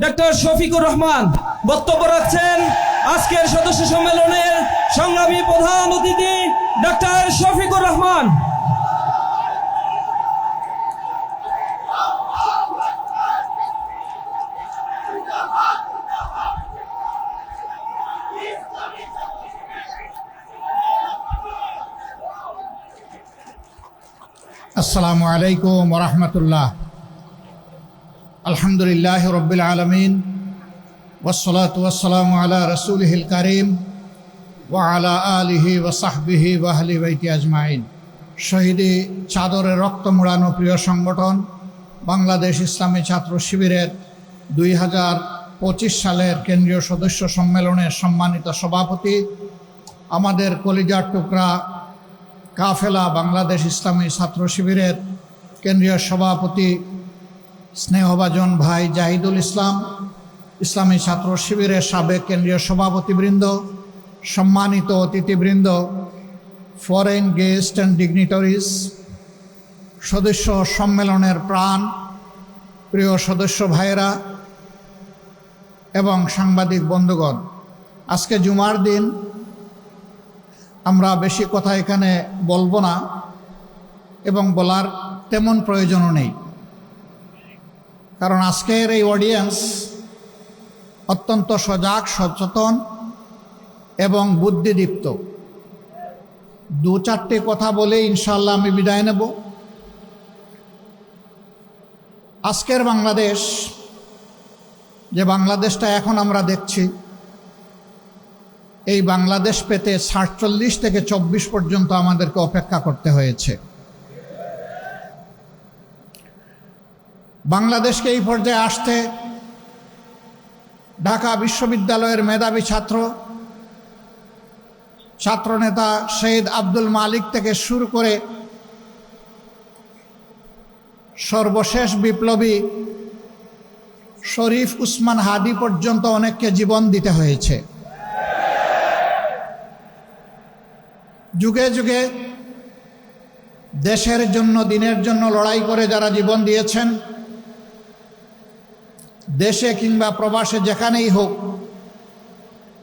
Doctor Shafiqur Rahman বক্তব্য রাখছেন। আজকের সদস্য সম্মেলনের সংগ্রামী প্রধান অতিথি ডক্টর শফিকুর রহমান। আসসালামু আলাইকুম ওয়া রাহমাতুল্লাহ। আলহামদুলিল্লাহি রাব্বিল আলামিন ওয়াসসালাতু ওয়াসসালামু আলা রাসূলিহিল কারীম ওয়া আলা আলিহি ওয়া সাহবিহি ওয়া আহলি বাইতি আজমাইন। শহীদি চাদরে রক্ত মোড়ানো প্রিয় সংগঠন বাংলাদেশ ইসলামী ছাত্র শিবিরের 2025 সালের কেন্দ্রীয় সদস্য সম্মেলনের সম্মানিত সভাপতি, আমাদের কলিজার টুকরা কাফেলা বাংলাদেশ ইসলামী ছাত্র শিবিরের কেন্দ্রীয় সভাপতি স্নেহভাজন ভাই জাহিদুল ইসলাম, ইসলামী ছাত্র শিবিরের সাবেক কেন্দ্রীয় সভাপতিবৃন্দ, সম্মানিত অতিথিবৃন্দ, ফরেন গেস্ট অ্যান্ড ডিগনিটারিজ, সদস্য সম্মেলনের প্রাণ প্রিয় সদস্য ভাইয়েরা এবং সাংবাদিক বন্ধুগণ, আজকে জুমার দিন। আমরা বেশি কথা এখানে বলবো না এবং বলার তেমন প্রয়োজনও নেই, কারণ আজকের এই অডিয়েন্স অত্যন্ত সজাগ, সচেতন এবং বুদ্ধিদীপ্ত। দু চারটে কথা বলে ইনশাআল্লাহ আমি বিদায় নেব। আজকের বাংলাদেশ, যে বাংলাদেশটা এখন আমরা দেখছি, এই বাংলাদেশ পেতে 47 থেকে 24 পর্যন্ত আমাদেরকে অপেক্ষা করতে হয়েছে। বাংলাদেশকে এই পর্যায়ে আসতে ঢাকা বিশ্ববিদ্যালয়ের মেধাবী ছাত্রনেতা শহীদ আব্দুল মালিক থেকে শুরু করে সর্বশেষ বিপ্লবী শরীফ উসমান হাদি পর্যন্ত অনেককে জীবন দিতে হয়েছে। যুগে যুগে দেশের জন্য, দিনের জন্য লড়াই করে যারা জীবন দিয়েছেন, দেশে কিংবা প্রবাসে যেখানেই হোক,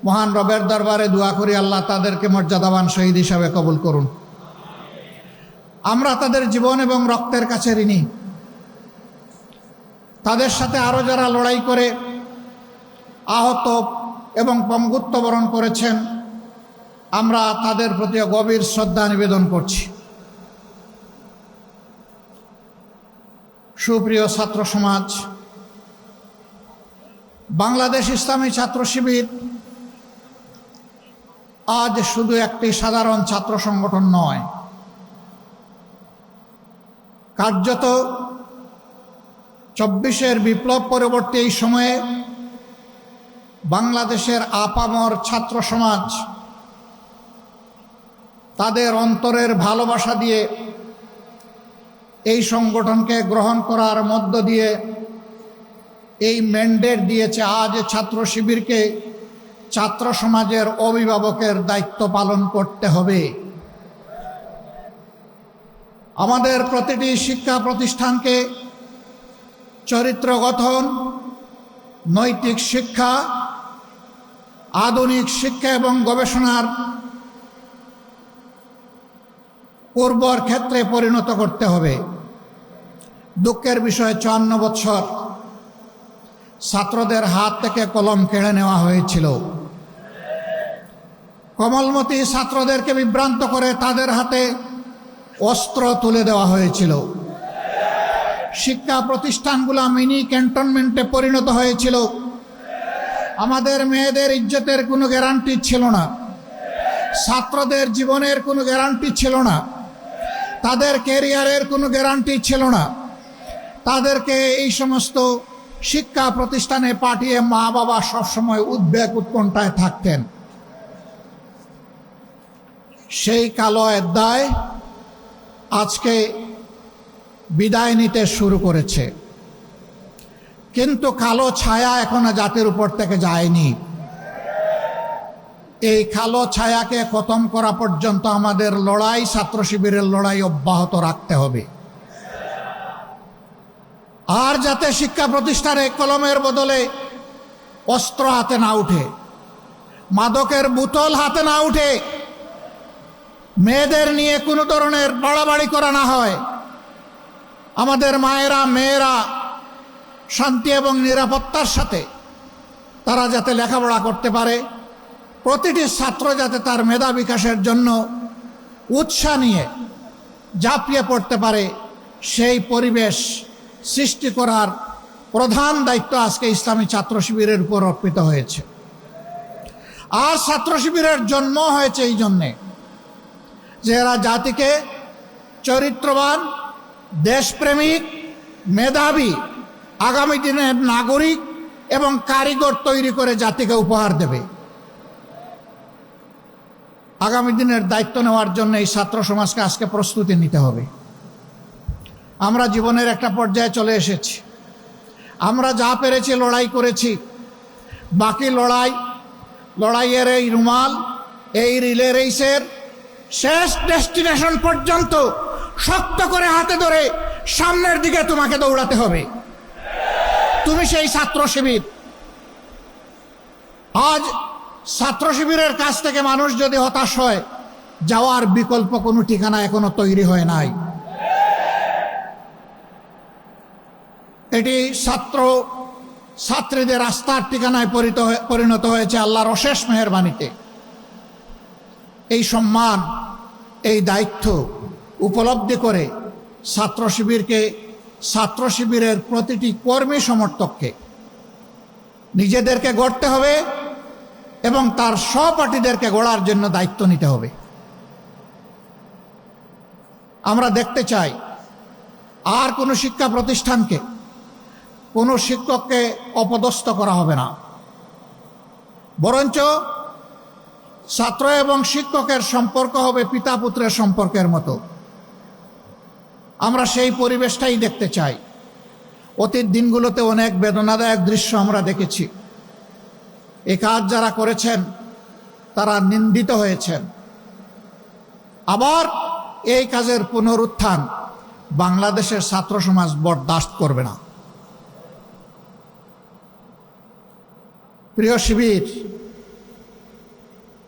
মহান রবের দরবারে দোয়া করি আল্লাহ তাদেরকে মর্যাদাবান শহীদ হিসাবে কবুল করুন। আমরা তাদের জীবন এবং রক্তের কাছে ঋণী। তাদের সাথে আরও যারা লড়াই করে আহত এবং পঙ্গুত্ব বরণ করেছেন, আমরা তাদের প্রতি গভীর শ্রদ্ধা নিবেদন করছি। সুপ্রিয় ছাত্র সমাজ, বাংলাদেশ ইসলামী ছাত্র শিবির আজ শুধু একটি সাধারণ ছাত্র সংগঠন নয়, কার্যত 24-এর বিপ্লব পরবর্তী এই সময়ে বাংলাদেশের আপামর ছাত্র সমাজ তাদের অন্তরের ভালোবাসা দিয়ে এই সংগঠনকে গ্রহণ করার মধ্য দিয়ে এই ম্যান্ডেট দিয়েছে আজ ছাত্র শিবিরকে ছাত্র সমাজের অভিভাবকের দায়িত্ব পালন করতে হবে। আমাদের প্রতিটি শিক্ষা প্রতিষ্ঠানকে চরিত্র গঠন, নৈতিক শিক্ষা, আধুনিক শিক্ষা এবং গবেষণার উর্বর ক্ষেত্রে পরিণত করতে হবে। দুঃখের বিষয়, 54 বছর ছাত্রদের হাত থেকে কলম কেড়ে নেওয়া হয়েছিল। কোমলমতি ছাত্রদেরকে বিভ্রান্ত করে তাদের হাতে অস্ত্র তুলে দেওয়া হয়েছিল। শিক্ষা প্রতিষ্ঠানগুলো মিনি ক্যান্টনমেন্টে পরিণত হয়েছিল। আমাদের মেয়েদের ইজ্জতের কোনো গ্যারান্টি ছিল না, ছাত্রদের জীবনের কোনো গ্যারান্টি ছিল না, তাদের ক্যারিয়ারের কোনো গ্যারান্টি ছিল না। তাদেরকে এই সমস্ত শিক্ষা প্রতিষ্ঠানে পাঠিয়ে মা বাবা সবসময় উদ্বেগ উৎকণ্ঠায় থাকতেন। সেই কালো অধ্যায় আজকে বিদায় নিতে শুরু করেছে, কিন্তু কালো ছায়া এখনো জাতির উপর থেকে যায়নি। এই কালো ছায়াকে খতম করা পর্যন্ত আমাদের লড়াই, ছাত্র শিবিরের লড়াই অব্যাহত রাখতে হবে। আর যাতে শিক্ষা প্রতিষ্ঠানে কলমের বদলে অস্ত্র হাতে না উঠে, মাদকের বোতল হাতে না উঠে, মেয়েদের নিয়ে কোনো ধরনের বাড়াবাড়ি করা না হয়, আমাদের মায়েরা মেয়েরা শান্তি এবং নিরাপত্তার সাথে তারা যাতে লেখাপড়া করতে পারে, প্রতিটি ছাত্র যাতে তার মেধা বিকাশের জন্য উৎসাহ নিয়ে ঝাঁপিয়ে পড়তে পারে, সেই পরিবেশ সৃষ্টি করার প্রধান দায়িত্ব আজকে ইসলামী ছাত্র শিবিরের উপর অর্পিত হয়েছে। আর ছাত্র শিবিরের জন্ম হয়েছে এই জন্যে যে এরা জাতিকে চরিত্রবান, দেশপ্রেমিক, মেধাবী, আগামী দিনের নাগরিক এবং কারিগর তৈরি করে জাতিকে উপহার দেবে। আগামী দিনের দায়িত্ব নেওয়ার জন্য এই ছাত্র সমাজকে আজকে প্রস্তুতি নিতে হবে। আমরা জীবনের একটা পর্যায়ে চলে এসেছি, আমরা যা পেরেছি লড়াই করেছি, বাকি লড়াইয়ের এই রুমাল, এই রিলে রেসের শেষ ডেস্টিনেশন পর্যন্ত শক্ত করে হাতে ধরে সামনের দিকে তোমাকে দৌড়াতে হবে। তুমি সেই ছাত্র শিবির। আজ ছাত্র শিবিরের কাছ থেকে মানুষ যদি হতাশ হয়, যাওয়ার বিকল্প কোনো ঠিকানা এখনো তৈরি হয় নাই। এটি ছাত্রীদের আস্থার ঠিকানায় পরিণত হয়েছে আল্লাহর অশেষ মেহেরবানিতে। এই সম্মান, এই দায়িত্ব উপলব্ধি করে ছাত্র শিবিরের প্রতিটি কর্মী সমর্থককে নিজেদেরকে গড়তে হবে এবং তার সহপাঠীদেরকে গড়ার জন্য দায়িত্ব নিতে হবে। আমরা দেখতে চাই আর কোনো শিক্ষা প্রতিষ্ঠানকে, কোনো শিক্ষককে অপদস্থ করা হবে না, বরঞ্চ ছাত্র এবং শিক্ষকের সম্পর্ক হবে পিতা পুত্রের সম্পর্কের মতো। আমরা সেই পরিবেশটাই দেখতে চাই। অতীত দিনগুলোতে অনেক বেদনাদায়ক দৃশ্য আমরা দেখেছি। এই কাজ যারা করেছেন তারা নিন্দিত হয়েছেন। আবার এই কাজের পুনরুত্থান বাংলাদেশের ছাত্র সমাজ বরদাস্ত করবে না। প্রিয় শিবির,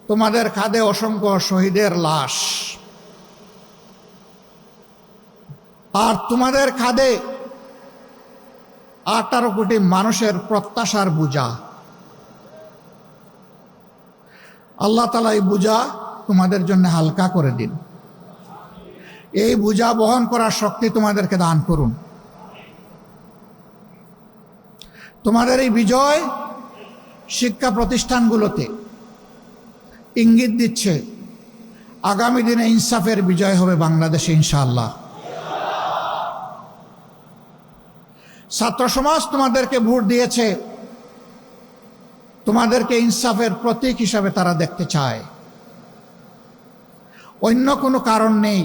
তোমাদের কাঁধে অসংখ্য শহীদের লাশ, আর তোমাদের কাঁধে 18 কোটি মানুষের প্রত্যাশার বোঝা। আল্লাহ তাআলা এই বোঝা তোমাদের জন্য হালকা করে দিন। এই বোঝা বহন করার শক্তি তোমাদেরকে দান করুন। তোমাদের এই বিজয় শিক্ষা প্রতিষ্ঠানগুলোতে ইঙ্গিত দিচ্ছে আগামী দিনে ইনসাফের বিজয় হবে বাংলাদেশে ইনশাআল্লাহ। ছাত্র সমাজ তোমাদেরকে ভোট দিয়েছে, তোমাদেরকে ইনসাফের প্রতীক হিসাবে তারা দেখতে চায়, অন্য কোনো কারণ নেই।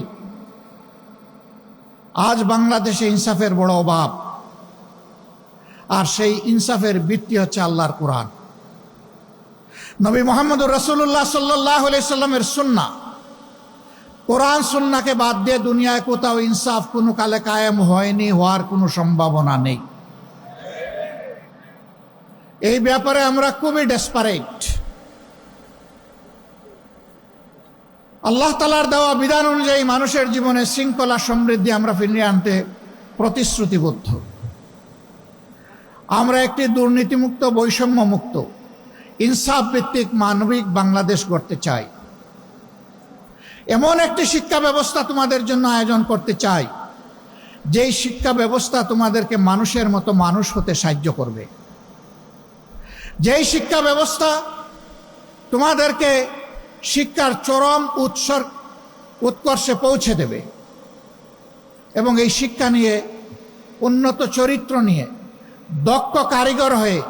আজ বাংলাদেশে ইনসাফের বড় অভাব, আর সেই ইনসাফের ভিত্তি হচ্ছে আল্লাহর কোরআন। নবী মুহাম্মদুর রাসূলুল্লাহ সাল্লাল্লাহু আলাইহি সাল্লামের সুন্নাহ, কোরআন সুন্নাহকে বাদ দিয়ে দুনিয়ায় কোথাও ইনসাফ কোনো কালে কায়েম হয়নি, হওয়ার কোনো সম্ভাবনা নেই। এই ব্যাপারে আমরা খুবই ডেসপারেট। আল্লাহ তাআলার দেওয়া বিধান অনুযায়ী মানুষের জীবনে শৃঙ্খলা সমৃদ্ধি আমরা ফিরিয়ে আনতে প্রতিশ্রুতিবদ্ধ। আমরা একটি দুর্নীতিমুক্ত, বৈষম্যমুক্ত, ইনসাফ ভিত্তিক মানবিক বাংলাদেশ গড়তে চাই। এমন একটি শিক্ষা ব্যবস্থা তোমাদের জন্য আয়োজন করতে চাই, যেই শিক্ষা ব্যবস্থা তোমাদেরকে মানুষের মতো মানুষ হতে সাহায্য করবে, যেই শিক্ষা ব্যবস্থা তোমাদেরকে শিক্ষার চরম উৎকর্ষে পৌঁছে দেবে এবং এই শিক্ষা নিয়ে, উন্নত চরিত্র নিয়ে, দক্ষ কারিগর হয়ে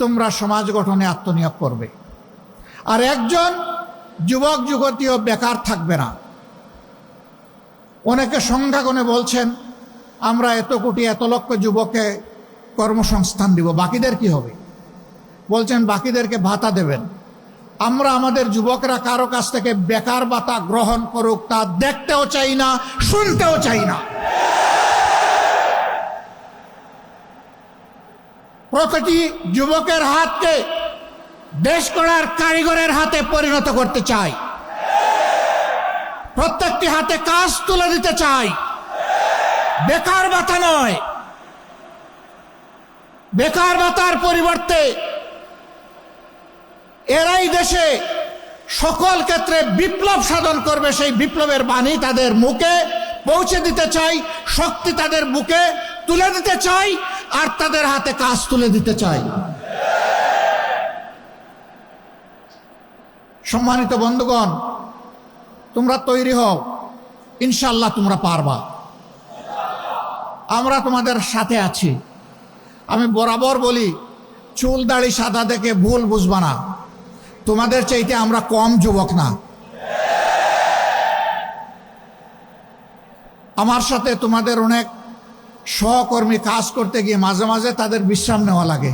তোমরা সমাজ গঠনে আত্মনিয়োগ করবে। আর একজন যুবক যুবতীও বেকার থাকবে না। অনেকে সংখ্যা গুণে বলছেন আমরা এত কোটি এত লক্ষ যুবককে কর্মসংস্থান দিব, বাকিদের কি হবে? বলছেন বাকিদেরকে ভাতা দেবেন। আমরা আমাদের যুবকরা কারো কাছ থেকে বেকার ভাতা গ্রহণ করুক তা দেখতেও চাই না, শুনতেও চাই না। প্রতিটি যুবকের হাতকে দেশ গড়ার কারিগরের হাতে পরিণত করতে চাই। প্রত্যেকটি হাতে কাজ তুলে দিতে চাই, বেকার ভাতা নয়। বেকার ভাতার পরিবর্তে এরাই দেশে সকল ক্ষেত্রে বিপ্লব সাধন করবে, সেই বিপ্লবের বাণী তাদের মুখে পৌঁছে দিতে চাই, শক্তি তাদের বুকে তুলে দিতে চাই, আর তাদের হাতে কাজ তুলে দিতে চাই। সম্মানিত বন্ধুগণ, তোমরা তৈরি হও, ইনশাআল্লাহ তোমরা পারবা। আমরা তোমাদের সাথে আছি। আমি বরাবর বলি, চুল দাড়ি সাদা দেখে ভুল বুঝবা না, তোমাদের চাইতে আমরা কম যুবক না। আমার সাথে তোমাদের অনেক সহকর্মী কাজ করতে গিয়ে মাঝে মাঝে তাদের বিশ্রাম নেওয়া লাগে।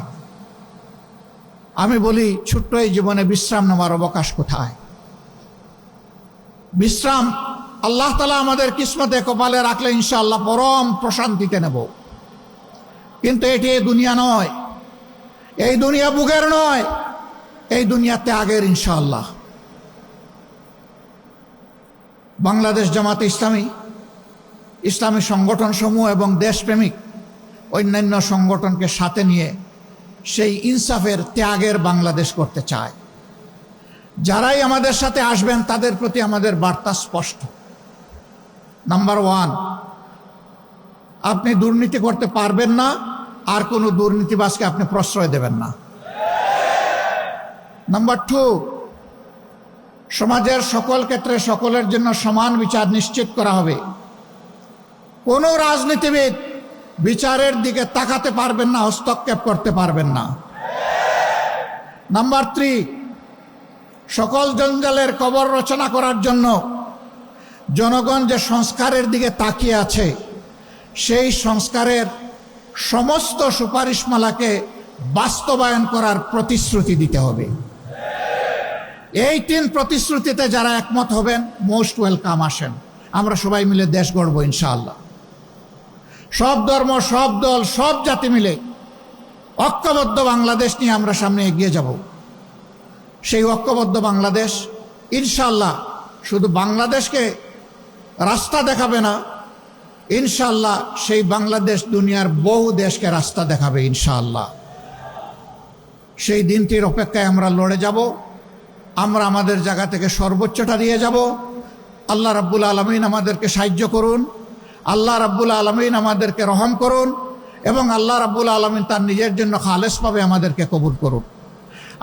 আমি বলি, ছোট্ট এই জীবনে বিশ্রাম নেওয়ার অবকাশ কোথায়? বিশ্রাম আল্লাহ তাআলা আমাদের কিসমতে কপালে রাখলে ইনশাআল্লাহ পরম প্রশান্তিতে নেব। কিন্তু এটি এই দুনিয়া নয়, এই দুনিয়া বুকের নয়, এই দুনিয়া ত্যাগের ইনশাআল্লাহ। বাংলাদেশ জামাতে ইসলামী, ইসলামী সংগঠন সমূহ এবং দেশপ্রেমিক অন্যান্য সংগঠনকে সাথে নিয়ে সেই ইনসাফের ত্যাগের বাংলাদেশ করতে চায়। যারাই আমাদের সাথে আসবেন তাদের প্রতি আমাদের বার্তা স্পষ্ট। নাম্বার 1, আপনি দুর্নীতি করতে পারবেন না, আর কোনো দুর্নীতিবাজকে আপনি প্রশ্রয় দেবেন না। নাম্বার 2, সমাজের সকল ক্ষেত্রে সকলের জন্য সমান বিচার নিশ্চিত করা হবে। কোনো রাজনীতিবিদ বিচারের দিকে তাকাতে পারবেন না, হস্তক্ষেপ করতে পারবেন না। নাম্বার 3, সকল জঞ্জালের কবর রচনা করার জন্য জনগণ যে সংস্কারের দিকে তাকিয়ে আছে, সেই সংস্কারের সমস্ত সুপারিশমালাকে বাস্তবায়ন করার প্রতিশ্রুতি দিতে হবে। এই 3 প্রতিশ্রুতিতে যারা একমত হবেন, মোস্ট ওয়েলকাম, আসেন, আমরা সবাই মিলে দেশ গড়ব ইনশাআল্লাহ। সব ধর্ম, সব দল, সব জাতি মিলে ঐক্যবদ্ধ বাংলাদেশ নিয়ে আমরা সামনে এগিয়ে যাব। সেই ঐক্যবদ্ধ বাংলাদেশ ইনশাআল্লাহ শুধু বাংলাদেশকে রাস্তা দেখাবে না, ইনশাআল্লাহ সেই বাংলাদেশ দুনিয়ার বহু দেশকে রাস্তা দেখাবে ইনশাআল্লাহ। সেই দিনটির অপেক্ষায় আমরা লড়ে যাব। আমরা আমাদের জায়গা থেকে সর্বোচ্চটা দিয়ে যাব। আল্লাহ রাব্বুল আলামিন আমাদেরকে সাহায্য করুন, আল্লাহ রাব্বুল আলামিন আমাদেরকে রহম করুন, এবং আল্লাহ রাব্বুল আলামিন তার নিজের জন্য খালেসভাবে আমাদেরকে কবুল করুন।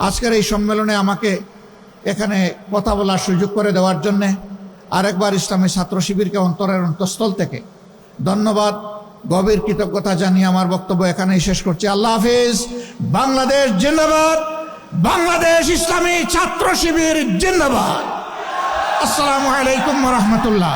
আজকের এই সম্মেলনে আমাকে এখানে কথা বলার সুযোগ করে দেওয়ার জন্যে আরেকবার ইসলামী ছাত্র শিবিরকে অন্তরের অন্তঃস্থল থেকে ধন্যবাদ, গভীর কৃতজ্ঞতা জানিয়ে আমার বক্তব্য এখানেই শেষ করছি। আল্লাহ হাফিজ। বাংলাদেশ জিন্দাবাদ। বাংলাদেশ ইসলামী ছাত্র শিবির জিন্দাবাদ। আসসালামু আলাইকুম ওয়া রাহমাতুল্লাহ।